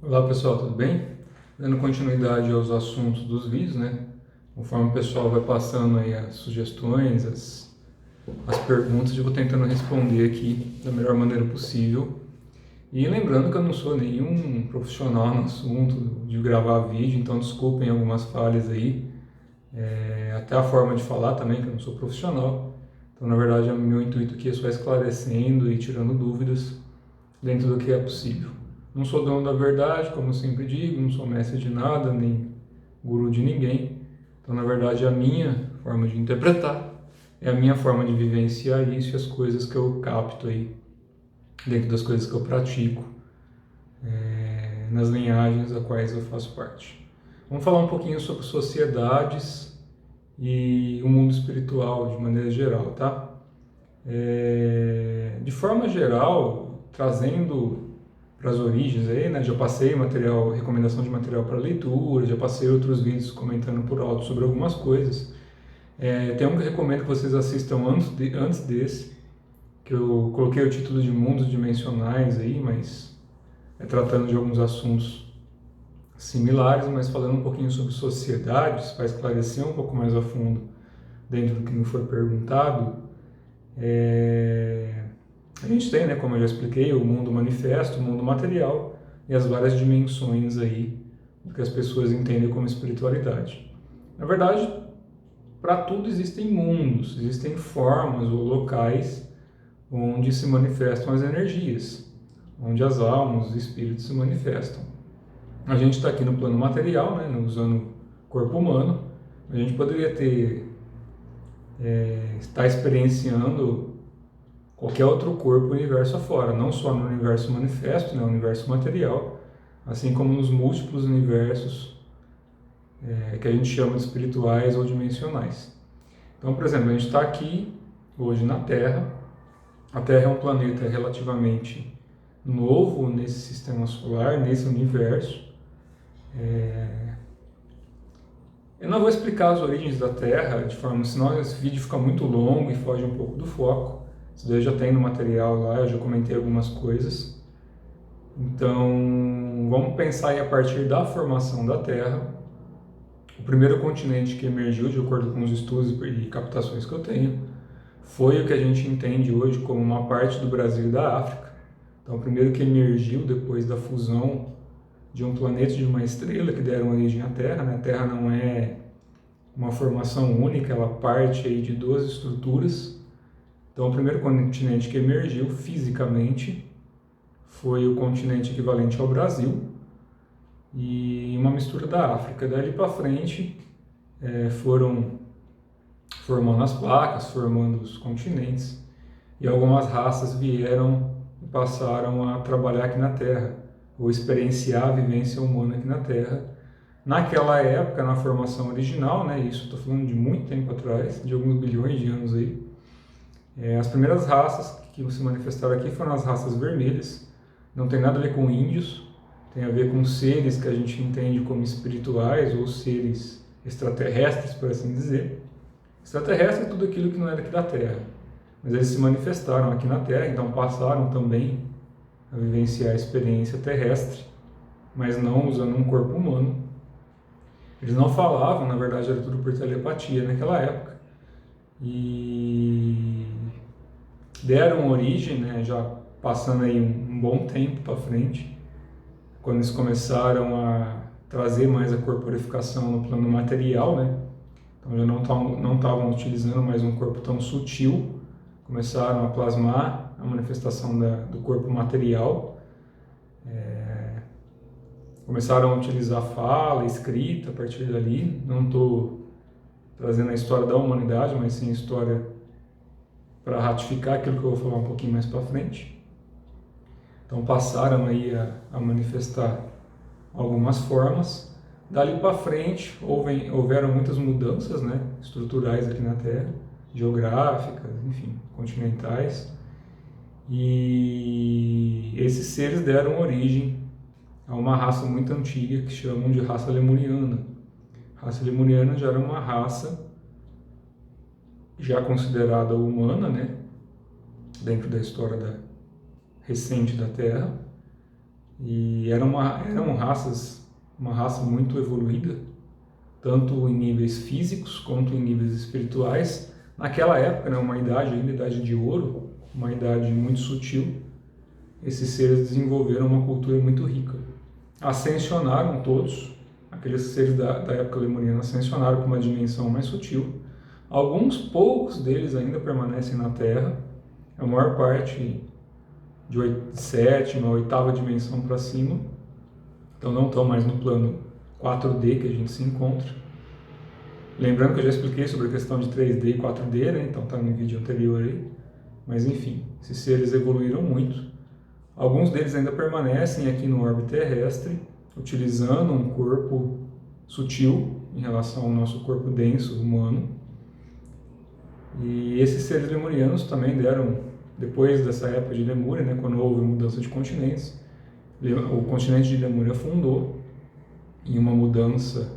Olá pessoal, tudo bem? Dando continuidade aos assuntos dos vídeos, né? Conforme o pessoal vai passando aí as sugestões, as perguntas, eu vou tentando responder aqui da melhor maneira possível. E lembrando que eu não sou nenhum profissional no assunto de gravar vídeo, então desculpem algumas falhas aí. Até a forma de falar também, que eu não sou profissional. Então, na verdade, o meu intuito aqui é só esclarecendo e tirando dúvidas dentro do que é possível. Não sou dono da verdade, como eu sempre digo, não sou mestre de nada, nem guru de ninguém. Então, na verdade, a minha forma de interpretar é a minha forma de vivenciar isso e as coisas que eu capto aí, dentro das coisas que eu pratico, nas linhagens a quais eu faço parte. Vamos falar um pouquinho sobre sociedades e o mundo espiritual de maneira geral, tá? De forma geral, trazendo para as origens aí, né? Já passei material, recomendação de material para leitura, já passei outros vídeos comentando por alto sobre algumas coisas. Tem um que eu recomendo que vocês assistam antes desse, que eu coloquei o título de Mundos Dimensionais aí, mas tratando de alguns assuntos similares, mas falando um pouquinho sobre sociedades, para esclarecer um pouco mais a fundo dentro do que me foi perguntado. A gente tem, né, como eu já expliquei, o mundo manifesto, o mundo material e as várias dimensões aí do que as pessoas entendem como espiritualidade. Na verdade, para tudo existem mundos, existem formas ou locais onde se manifestam as energias, onde as almas, os espíritos se manifestam. A gente está aqui no plano material, né, usando o corpo humano, a gente poderia estar experienciando qualquer outro corpo, universo afora, não só no universo manifesto, né, universo material, assim como nos múltiplos universos que a gente chama de espirituais ou dimensionais. Então, por exemplo, a gente está aqui hoje na Terra. A Terra é um planeta relativamente novo nesse sistema solar, nesse universo. Eu não vou explicar as origens da Terra de forma, senão esse vídeo fica muito longo e foge um pouco do foco. Isso daí já tem no material lá, eu já comentei algumas coisas. Então, vamos pensar aí a partir da formação da Terra. O primeiro continente que emergiu, de acordo com os estudos e captações que eu tenho, foi o que a gente entende hoje como uma parte do Brasil e da África. Então, o primeiro que emergiu depois da fusão de um planeta e de uma estrela que deram origem à Terra, né? A Terra não é uma formação única, ela parte aí de duas estruturas. Então, o primeiro continente que emergiu fisicamente foi o continente equivalente ao Brasil e uma mistura da África. Dali para frente foram formando as placas, formando os continentes e algumas raças vieram e passaram a trabalhar aqui na Terra ou experienciar a vivência humana aqui na Terra. Naquela época, na formação original, né, isso estou falando de muito tempo atrás, de alguns bilhões de anos aí, as primeiras raças que se manifestaram aqui foram as raças vermelhas. Não tem nada a ver com índios, tem a ver com seres que a gente entende como espirituais ou seres extraterrestres, por assim dizer. Extraterrestre é tudo aquilo que não é daqui da Terra, mas eles se manifestaram aqui na Terra, então passaram também a vivenciar a experiência terrestre, mas não usando um corpo humano. Eles não falavam, na verdade era tudo por telepatia naquela época. E deram origem, né, já passando aí um bom tempo para frente, quando eles começaram a trazer mais a corporificação no plano material, né? Então já não estavam utilizando mais um corpo tão sutil, começaram a plasmar a manifestação do corpo material, começaram a utilizar fala, escrita a partir dali. Não estou trazendo a história da humanidade, mas sim a história para ratificar aquilo que eu vou falar um pouquinho mais para frente. Então passaram aí a manifestar algumas formas. Dali para frente houveram muitas mudanças, né, estruturais aqui na Terra, geográficas, enfim, continentais. E esses seres deram origem a uma raça muito antiga que chamam de raça lemuriana. A raça lemuriana já era uma raça já considerada humana, né, dentro da história recente da Terra, E eram uma raça muito evoluída, tanto em níveis físicos quanto em níveis espirituais. Naquela época, né, uma idade ainda, idade de ouro, uma idade muito sutil, esses seres desenvolveram uma cultura muito rica. Ascensionaram todos, aqueles seres da época lemuriana ascensionaram para uma dimensão mais sutil. Alguns poucos deles ainda permanecem na Terra, a maior parte de sétima, oitava dimensão para cima, então não estão mais no plano 4D que a gente se encontra. Lembrando que eu já expliquei sobre a questão de 3D e 4D, né? Então está no vídeo anterior aí. Mas enfim, esses seres evoluíram muito. Alguns deles ainda permanecem aqui no orbe terrestre, utilizando um corpo sutil em relação ao nosso corpo denso humano. E esses seres lemurianos também deram, depois dessa época de Lemúria, né, quando houve mudança de continentes, o continente de Lemúria afundou em uma mudança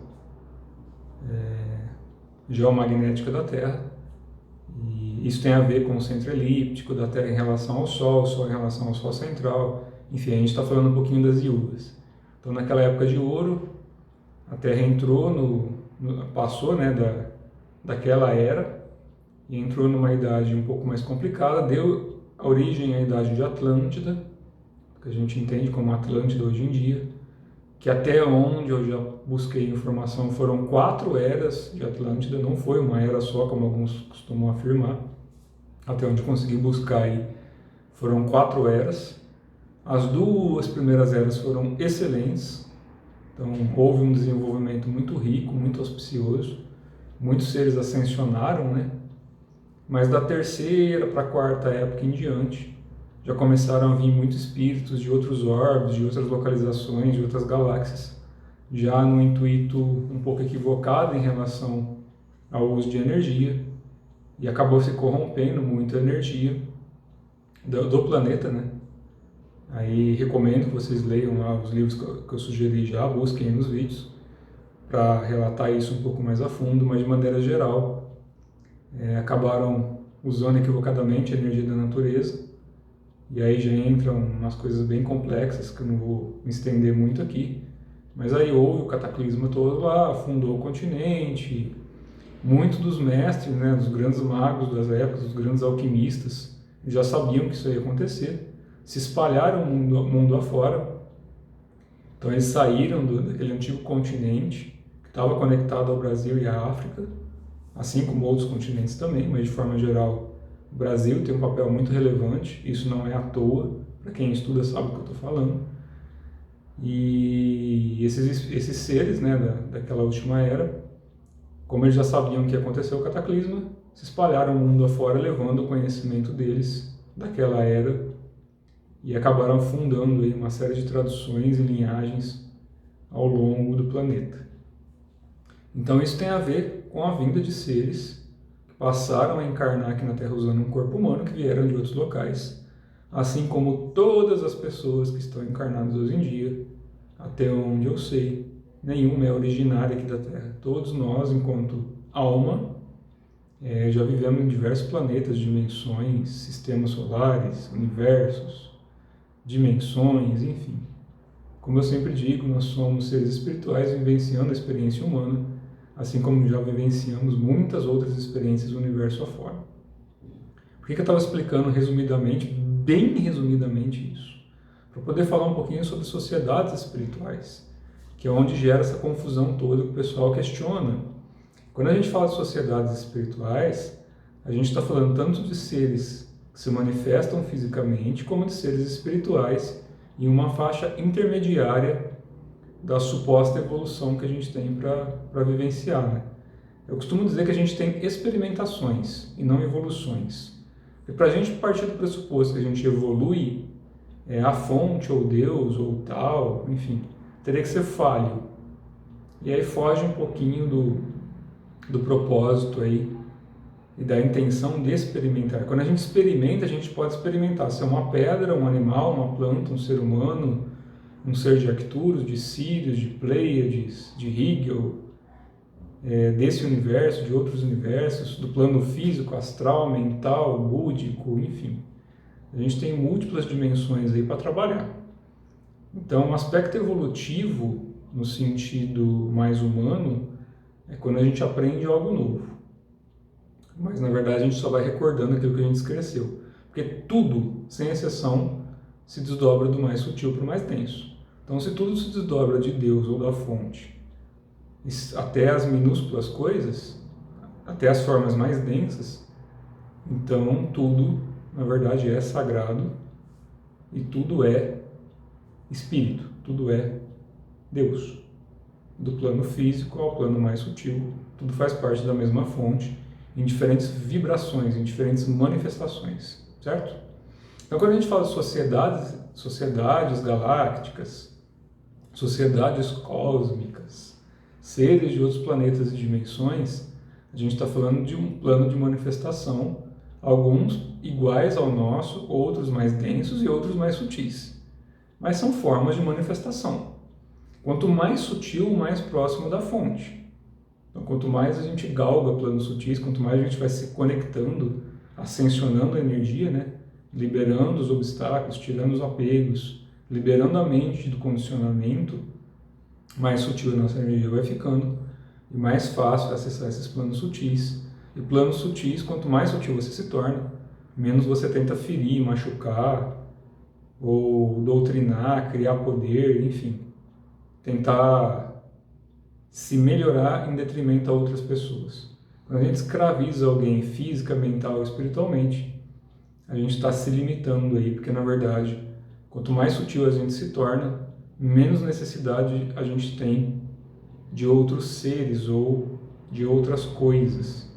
geomagnética da Terra. E isso tem a ver com o centro elíptico da Terra em relação ao Sol, o Sol em relação ao Sol central. Enfim, a gente está falando um pouquinho das Yugas. Então, naquela época de ouro, a Terra entrou passou, né, daquela era e entrou numa idade um pouco mais complicada, deu origem à idade de Atlântida, que a gente entende como Atlântida hoje em dia, que até onde eu já busquei informação foram 4 eras de Atlântida, não foi uma era só, como alguns costumam afirmar. Até onde consegui buscar aí, foram 4 eras. As 2 primeiras eras foram excelentes, então houve um desenvolvimento muito rico, muito auspicioso. Muitos seres ascensionaram, né? Mas da terceira para a quarta época em diante, já começaram a vir muitos espíritos de outros orbes, de outras localizações, de outras galáxias, já no intuito um pouco equivocado em relação ao uso de energia, e acabou se corrompendo muito a energia do planeta, né? Aí recomendo que vocês leiam lá os livros que eu sugeri já, busquem nos vídeos, para relatar isso um pouco mais a fundo, mas de maneira geral, acabaram usando equivocadamente a energia da natureza. E aí já entram umas coisas bem complexas que eu não vou me estender muito aqui. Mas aí houve o cataclisma todo lá, afundou o continente. Muitos dos mestres, né, dos grandes magos das épocas, dos grandes alquimistas, já sabiam que isso ia acontecer. Se espalharam mundo afora. Então eles saíram daquele antigo continente, que estava conectado ao Brasil e à África, assim como outros continentes também, mas de forma geral o Brasil tem um papel muito relevante, isso não é à toa, para quem estuda sabe o que eu estou falando. E esses seres, né, daquela última era, como eles já sabiam que ia acontecer o cataclisma, se espalharam o mundo afora, levando o conhecimento deles daquela era e acabaram fundando aí uma série de traduções e linhagens ao longo do planeta. Então isso tem a ver com a vinda de seres passaram a encarnar aqui na Terra usando um corpo humano que vieram de outros locais, assim como todas as pessoas que estão encarnadas hoje em dia, até onde eu sei, nenhuma é originária aqui da Terra. Todos nós, enquanto alma, já vivemos em diversos planetas, dimensões, sistemas solares, universos, dimensões, enfim. Como eu sempre digo, nós somos seres espirituais vivenciando a experiência humana, assim como já vivenciamos muitas outras experiências do universo afora. Por que eu estava explicando resumidamente, bem resumidamente isso? Para poder falar um pouquinho sobre sociedades espirituais, que é onde gera essa confusão toda que o pessoal questiona. Quando a gente fala de sociedades espirituais, a gente está falando tanto de seres que se manifestam fisicamente, como de seres espirituais em uma faixa intermediária da suposta evolução que a gente tem para vivenciar, né? Eu costumo dizer que a gente tem experimentações e não evoluções. E para a gente partir do pressuposto que a gente evolui, a fonte, ou Deus, ou tal, enfim, teria que ser falho. E aí foge um pouquinho do propósito aí e da intenção de experimentar. Quando a gente experimenta, a gente pode experimentar se é uma pedra, um animal, uma planta, um ser humano, um ser de Arcturus, de Sirius, de Pleiades, de Rigel, desse universo, de outros universos, do plano físico, astral, mental, búdico, enfim. A gente tem múltiplas dimensões aí para trabalhar. Então, o aspecto evolutivo, no sentido mais humano, é quando a gente aprende algo novo. Mas, na verdade, a gente só vai recordando aquilo que a gente cresceu. Porque tudo, sem exceção, se desdobra do mais sutil para o mais denso. Então, se tudo se desdobra de Deus ou da fonte, até as minúsculas coisas, até as formas mais densas, então tudo, na verdade, é sagrado e tudo é espírito, tudo é Deus. Do plano físico ao plano mais sutil, tudo faz parte da mesma fonte, em diferentes vibrações, em diferentes manifestações, certo? Então, quando a gente fala de sociedades galácticas, sociedades cósmicas, seres de outros planetas e dimensões, a gente está falando de um plano de manifestação, alguns iguais ao nosso, outros mais densos e outros mais sutis. Mas são formas de manifestação. Quanto mais sutil, mais próximo da fonte. Então, quanto mais a gente galga planos sutis, quanto mais a gente vai se conectando, ascensionando a energia, né? Liberando os obstáculos, tirando os apegos, liberando a mente do condicionamento, mais sutil a nossa energia vai ficando e mais fácil acessar esses planos sutis. E planos sutis, quanto mais sutil você se torna, menos você tenta ferir, machucar, ou doutrinar, criar poder, enfim, tentar se melhorar em detrimento a outras pessoas. Quando a gente escraviza alguém física, mental, espiritualmente, a gente está se limitando aí, porque na verdade, quanto mais sutil a gente se torna, menos necessidade a gente tem de outros seres ou de outras coisas.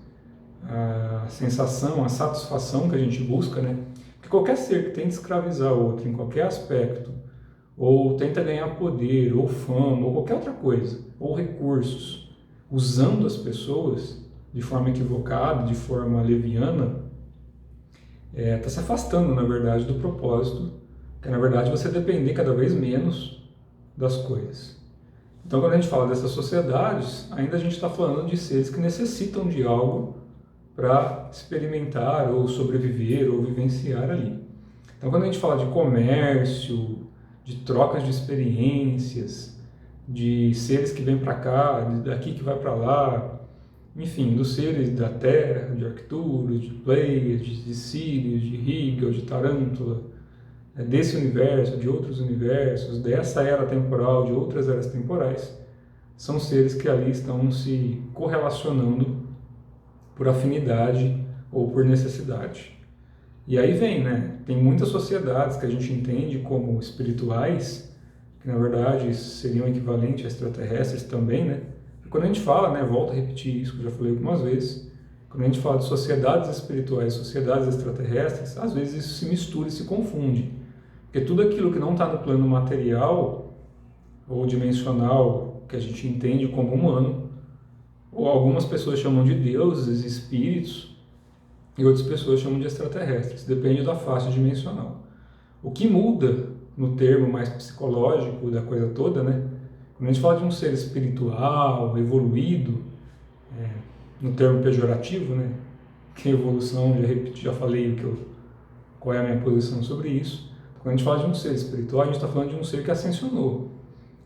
A sensação, a satisfação que a gente busca, né? Porque qualquer ser que tenta escravizar outro em qualquer aspecto, ou tenta ganhar poder, ou fama, ou qualquer outra coisa, ou recursos, usando as pessoas de forma equivocada, de forma leviana, está se afastando, na verdade, do propósito, que é, na verdade, você depender cada vez menos das coisas. Então, quando a gente fala dessas sociedades, ainda a gente está falando de seres que necessitam de algo para experimentar, ou sobreviver, ou vivenciar ali. Então, quando a gente fala de comércio, de trocas de experiências, de seres que vêm para cá, daqui que vai para lá, enfim, dos seres da Terra, de Arcturus, de Pleiades, de Sirius, de Rigel, de Tarântula, desse universo, de outros universos, dessa era temporal, de outras eras temporais, são seres que ali estão se correlacionando por afinidade ou por necessidade. E aí vem, né? Tem muitas sociedades que a gente entende como espirituais, que na verdade seriam equivalentes a extraterrestres também, né? E quando a gente fala, né, volto a repetir isso, que eu já falei algumas vezes, quando a gente fala de sociedades espirituais, sociedades extraterrestres, às vezes isso se mistura e se confunde. Porque tudo aquilo que não está no plano material ou dimensional, que a gente entende como humano, ou algumas pessoas chamam de deuses, espíritos, e outras pessoas chamam de extraterrestres, depende da faixa dimensional. O que muda no termo mais psicológico da coisa toda, né? Quando a gente fala de um ser espiritual, evoluído, no termo pejorativo, né? Que é evolução, já falei qual é a minha posição sobre isso. Quando a gente fala de um ser espiritual, a gente está falando de um ser que ascensionou,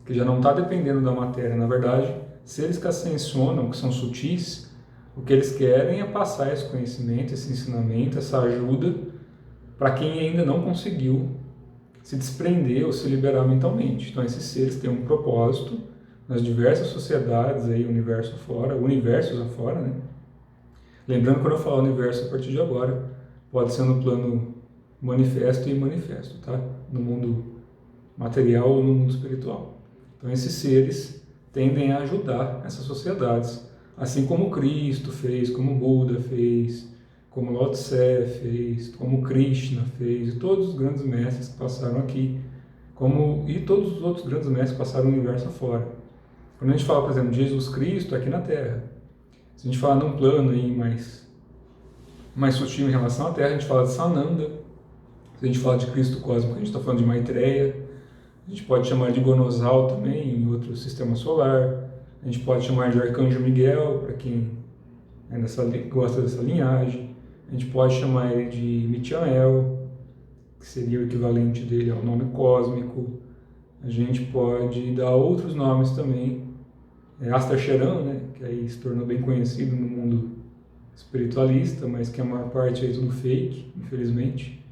que já não está dependendo da matéria. Na verdade, seres que ascensionam, que são sutis, o que eles querem é passar esse conhecimento, esse ensinamento, essa ajuda para quem ainda não conseguiu se desprender ou se liberar mentalmente. Então, esses seres têm um propósito nas diversas sociedades, aí, universos afora, né? Lembrando, quando eu falar universo a partir de agora, pode ser no plano manifesto e manifesto, tá? No mundo material ou no mundo espiritual. Então, esses seres tendem a ajudar essas sociedades, assim como Cristo fez, como Buda fez, como Lao Tse fez, como Krishna fez, e todos os grandes mestres que passaram aqui, e todos os outros grandes mestres que passaram o universo afora. Quando a gente fala, por exemplo, de Jesus Cristo aqui na Terra, se a gente fala num plano aí mais sutil em relação à Terra, a gente fala de Sananda. Se a gente fala de Cristo cósmico, a gente está falando de Maitreya. A gente pode chamar de Gonosal também, em outro sistema solar. A gente pode chamar de Arcanjo Miguel, para quem gosta dessa linhagem. A gente pode chamar ele de Michael, que seria o equivalente dele ao nome cósmico. A gente pode dar outros nomes também. Astacheran, né, que aí se tornou bem conhecido no mundo espiritualista, mas que a maior parte é tudo fake, infelizmente.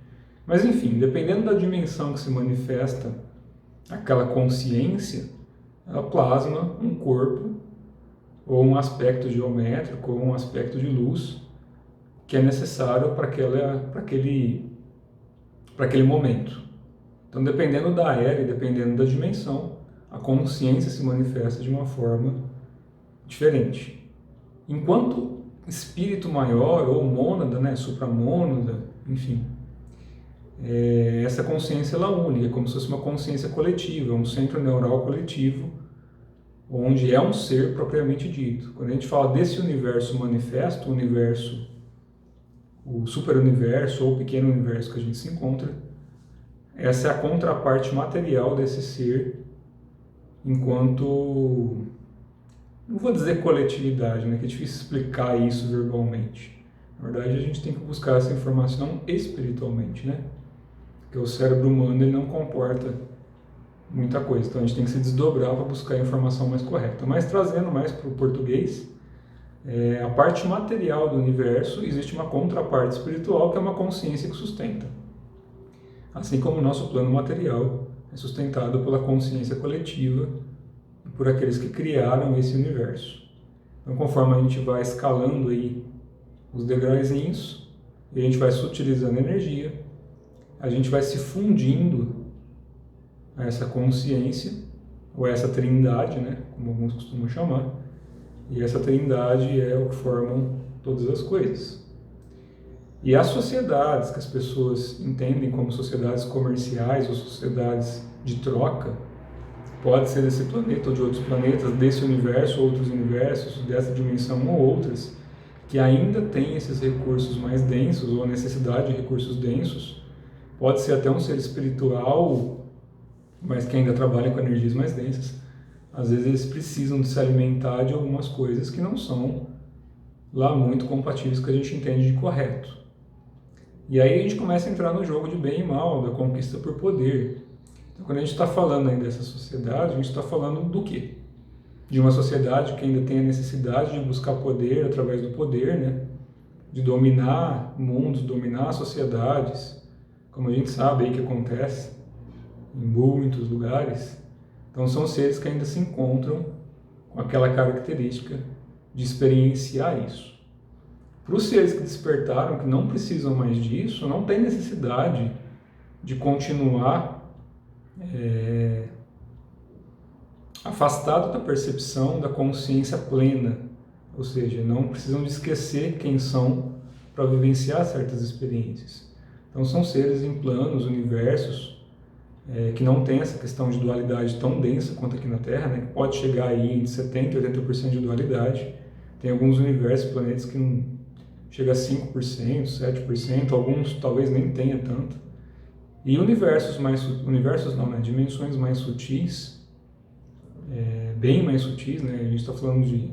Mas enfim, dependendo da dimensão que se manifesta aquela consciência, ela plasma um corpo ou um aspecto geométrico ou um aspecto de luz que é necessário para aquele momento. Então, dependendo da era e dependendo da dimensão, a consciência se manifesta de uma forma diferente. Enquanto espírito maior ou mônada, né, supramônada, enfim, essa consciência ela une, é como se fosse uma consciência coletiva, um centro neural coletivo, onde é um ser propriamente dito. Quando a gente fala desse universo manifesto, o universo, o super-universo ou o pequeno universo que a gente se encontra, essa é a contraparte material desse ser enquanto, não vou dizer coletividade, né, que é difícil explicar isso verbalmente. Na verdade, a gente tem que buscar essa informação espiritualmente, né? Porque o cérebro humano ele não comporta muita coisa, então a gente tem que se desdobrar para buscar a informação mais correta. Mas trazendo mais para o português, a parte material do universo, existe uma contraparte espiritual que é uma consciência que sustenta. Assim como o nosso plano material é sustentado pela consciência coletiva e por aqueles que criaram esse universo. Então, conforme a gente vai escalando aí os degrauzinhos, e a gente vai sutilizando energia, a gente vai se fundindo a essa consciência, ou essa trindade, né, como alguns costumam chamar, e essa trindade é o que formam todas as coisas. E as sociedades que as pessoas entendem como sociedades comerciais ou sociedades de troca, pode ser desse planeta ou de outros planetas, desse universo, outros universos, dessa dimensão ou outras, que ainda têm esses recursos mais densos ou a necessidade de recursos densos, pode ser até um ser espiritual, mas que ainda trabalha com energias mais densas. Às vezes eles precisam de se alimentar de algumas coisas que não são lá muito compatíveis com o que a gente entende de correto. E aí a gente começa a entrar no jogo de bem e mal, da conquista por poder. Então, quando a gente está falando aí dessa sociedade, a gente está falando do quê? De uma sociedade que ainda tem a necessidade de buscar poder através do poder, né? De dominar mundos, dominar sociedades, como a gente sabe aí que acontece em muitos lugares. Então são seres que ainda se encontram com aquela característica de experienciar isso. Para os seres que despertaram, que não precisam mais disso, não tem necessidade de continuar afastado da percepção da consciência plena, ou seja, não precisam de esquecer quem são para vivenciar certas experiências. Então são seres em planos, universos, que não tem essa questão de dualidade tão densa quanto aqui na Terra, né, que pode chegar aí em 70%, 80% de dualidade. Tem alguns universos, planetas que não chega a 5%, 7%, alguns talvez nem tenha tanto. E dimensões mais sutis, bem mais sutis, né? A gente está falando de...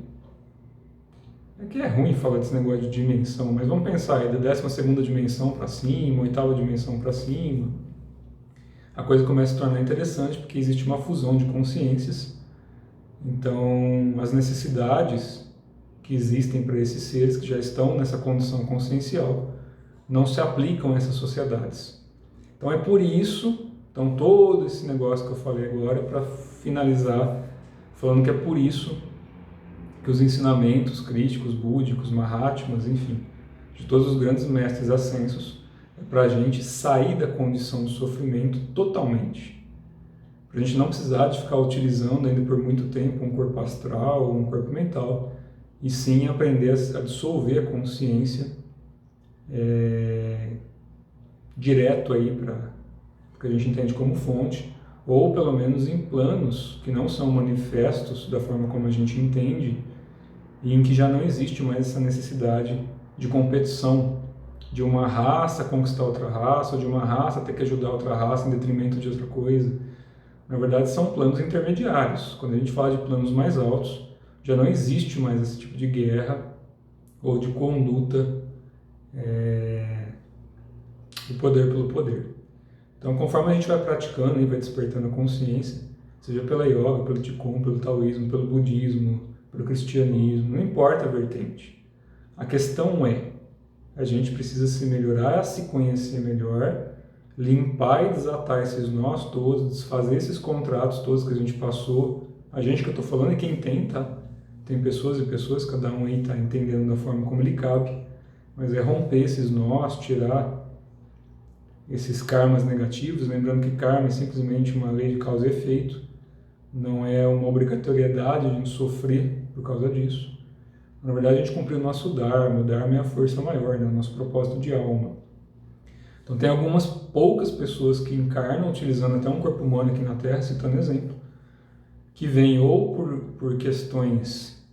É que é ruim falar desse negócio de dimensão, mas vamos pensar aí, da 12ª dimensão para cima, 8ª dimensão para cima, a coisa começa a se tornar interessante porque existe uma fusão de consciências. Então, as necessidades que existem para esses seres que já estão nessa condição consciencial não se aplicam a essas sociedades. Então é por isso, então todo esse negócio que eu falei agora, para finalizar, falando que é por isso que os ensinamentos críticos, búdicos, mahatmas, enfim, de todos os grandes mestres ascensos, é para a gente sair da condição de sofrimento totalmente. Para a gente não precisar de ficar utilizando ainda por muito tempo um corpo astral ou um corpo mental, e sim aprender a dissolver a consciência direto aí para o que a gente entende como fonte, ou pelo menos em planos que não são manifestos da forma como a gente entende, e em que já não existe mais essa necessidade de competição, de uma raça conquistar outra raça, ou de uma raça ter que ajudar outra raça em detrimento de outra coisa. Na verdade, são planos intermediários. Quando a gente fala de planos mais altos, já não existe mais esse tipo de guerra ou de conduta do poder pelo poder. Então, conforme a gente vai praticando e vai despertando a consciência, seja pela yoga, pelo Qigong, pelo taoísmo, pelo budismo, pelo cristianismo, não importa a vertente. A questão é, a gente precisa se melhorar, se conhecer melhor, limpar e desatar esses nós todos, desfazer esses contratos todos que a gente passou. A gente que eu estou falando é quem tem, tá? Tem pessoas e pessoas, cada um aí está entendendo da forma como lhe cabe, mas é romper esses nós, tirar esses karmas negativos, lembrando que karma é simplesmente uma lei de causa e efeito, não é uma obrigatoriedade a gente sofrer por causa disso. Na verdade, a gente cumpriu o nosso Dharma. O Dharma é a força maior, né? O nosso propósito de alma. Então, tem algumas poucas pessoas que encarnam utilizando até um corpo humano aqui na Terra, citando exemplo, que vêm ou por questões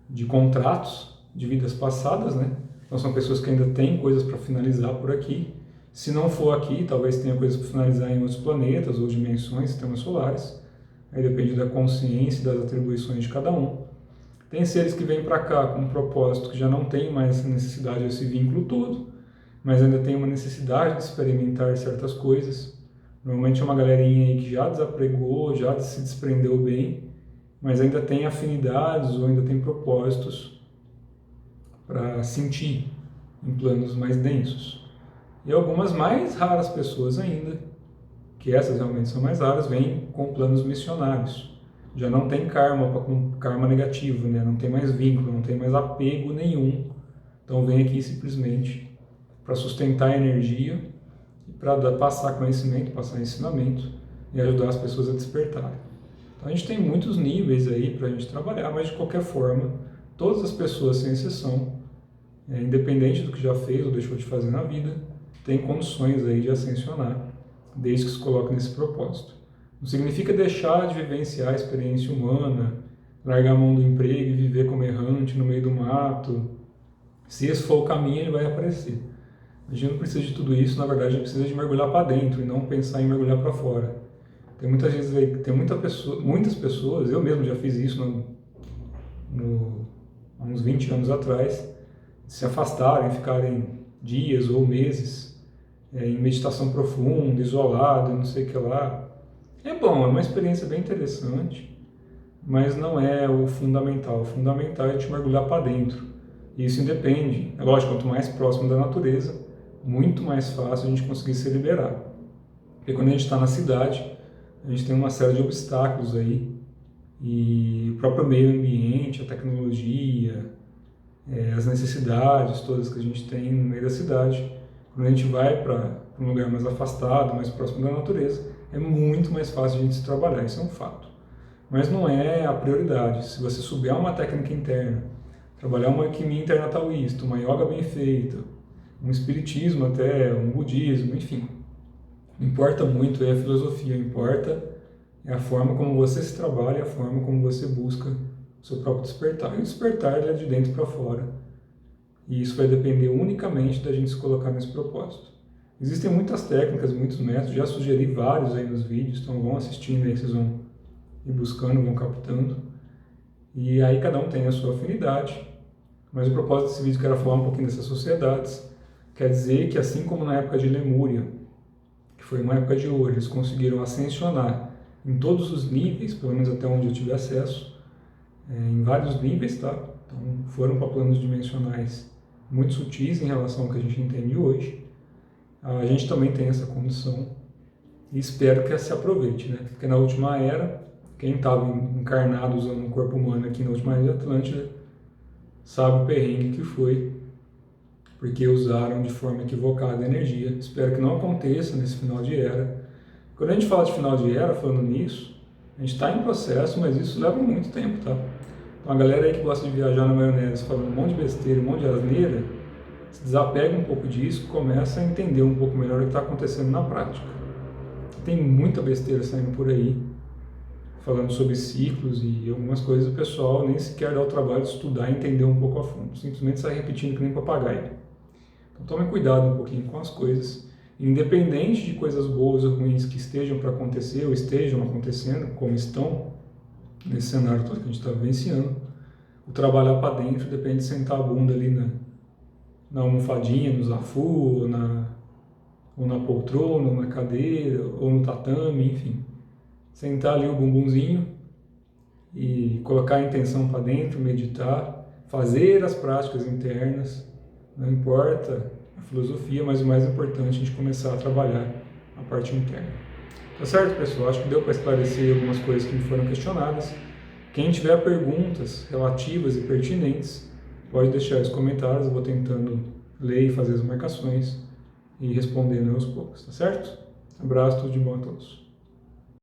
de contratos de vidas passadas, né? Então, são pessoas que ainda têm coisas para finalizar por aqui. Se não for aqui, talvez tenha coisas para finalizar em outros planetas ou dimensões, sistemas solares. Aí depende da consciência e das atribuições de cada um. Tem seres que vêm para cá com um propósito que já não tem mais essa necessidade, esse vínculo todo, mas ainda tem uma necessidade de experimentar certas coisas. Normalmente é uma galerinha aí que já desapregou, já se desprendeu bem, mas ainda tem afinidades ou ainda tem propósitos para sentir em planos mais densos. E algumas mais raras pessoas ainda, que essas realmente são mais raras, vêm com planos missionários. Já não tem karma negativo, né? Não tem mais vínculo, não tem mais apego nenhum. Então vem aqui simplesmente para sustentar a energia e para passar conhecimento, passar ensinamento e ajudar as pessoas a despertarem. Então a gente tem muitos níveis aí para a gente trabalhar, mas de qualquer forma, todas as pessoas, sem exceção, independente do que já fez ou deixou de fazer na vida, têm condições aí de ascensionar, desde que se coloque nesse propósito. Não significa deixar de vivenciar a experiência humana, largar a mão do emprego e viver como errante no meio do mato. Se esse for o caminho, ele vai aparecer. A gente não precisa de tudo isso, na verdade, a gente precisa de mergulhar para dentro e não pensar em mergulhar para fora. Tem muitas vezes aí, tem muitas pessoas, eu mesmo já fiz isso há uns 20 anos atrás, se afastarem, ficarem dias ou meses em meditação profunda, isolado, não sei o que lá. É bom, é uma experiência bem interessante, mas não é o fundamental. O fundamental é a gente mergulhar para dentro. E isso independe. É lógico, quanto mais próximo da natureza, muito mais fácil a gente conseguir se liberar. Porque quando a gente está na cidade, a gente tem uma série de obstáculos aí, e o próprio meio ambiente, a tecnologia, as necessidades todas que a gente tem no meio da cidade. Quando a gente vai para um lugar mais afastado, mais próximo da natureza, é muito mais fácil a gente se trabalhar, isso é um fato. Mas não é a prioridade. Se você subir a uma técnica interna, trabalhar uma alquimia interna taoísta, uma yoga bem feita, um espiritismo até, um budismo, enfim. Não importa muito a filosofia, importa a forma como você se trabalha, a forma como você busca o seu próprio despertar. E o despertar ele é de dentro para fora. E isso vai depender unicamente da gente se colocar nesse propósito. Existem muitas técnicas, muitos métodos, já sugeri vários aí nos vídeos, então vão assistindo aí, vocês vão ir buscando, vão captando. E aí cada um tem a sua afinidade, mas o propósito desse vídeo que era falar um pouquinho dessas sociedades. Quer dizer que assim como na época de Lemúria, que foi uma época de ouro, eles conseguiram ascensionar em todos os níveis, pelo menos até onde eu tive acesso, em vários níveis, tá? Então foram para planos dimensionais muito sutis em relação ao que a gente entende hoje. A gente também tem essa condição e espero que se aproveite, né? Porque na última era, quem estava encarnado usando um corpo humano aqui na última era de Atlântida sabe o perrengue que foi, porque usaram de forma equivocada a energia. Espero que não aconteça nesse final de era. Quando a gente fala de final de era, falando nisso, a gente está em processo, mas isso leva muito tempo, tá? Então a galera aí que gosta de viajar na maionese, falando um monte de besteira, um monte de asneira, se desapega um pouco disso, começa a entender um pouco melhor o que está acontecendo na prática. Tem muita besteira saindo por aí, falando sobre ciclos e algumas coisas, o pessoal nem sequer dá o trabalho de estudar e entender um pouco a fundo, simplesmente sai repetindo que nem papagaio. Então tome cuidado um pouquinho com as coisas, independente de coisas boas ou ruins que estejam para acontecer ou estejam acontecendo, como estão nesse cenário todo que a gente está vivenciando, o trabalhar para dentro depende de sentar a bunda ali na almofadinha, no zafu, ou na poltrona, ou na cadeira, ou no tatame, enfim. Sentar ali o bumbumzinho e colocar a intenção para dentro, meditar, fazer as práticas internas, não importa a filosofia, mas o mais importante é a gente começar a trabalhar a parte interna. Tá certo, pessoal? Acho que deu para esclarecer algumas coisas que me foram questionadas. Quem tiver perguntas relativas e pertinentes, pode deixar os comentários, eu vou tentando ler e fazer as marcações e respondendo aos poucos, tá certo? Abraço, tudo de bom a todos.